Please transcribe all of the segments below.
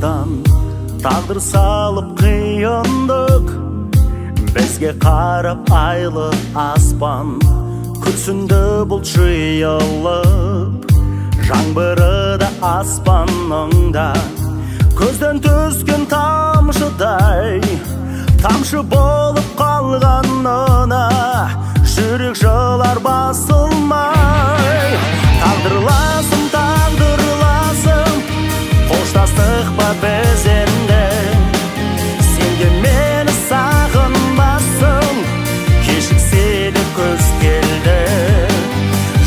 аспастан тағдыр салып қиындық, бізге қарап айлы аспан күрсінді бұл жиылып. Жаңбыры да аспаныңда көзден түскен тамшыдай, тамшы болып қалғанына жүрек жылар басылмай. Тағдырласым, тағдырласым, қоштастық па біз енді? Сен де мені сағынбассың, кешіксе де көз келді.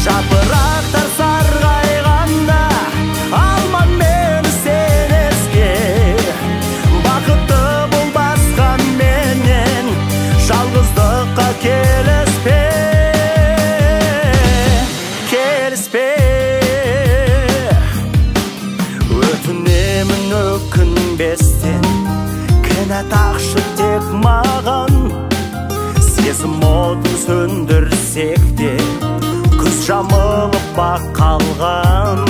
Жапырақтар сарғайғанда алма мені сен еске. Бақытты болбасқан менен жалғыздыққа келіспе, келіспе. Өтінемін өкінбестен, кінә тақшы тек маған. Сезім отын сөндірсек те күз жамылып бақ қалған.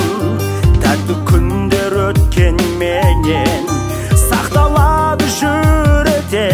Тәтті күндер өткен менен сақталады жүректе.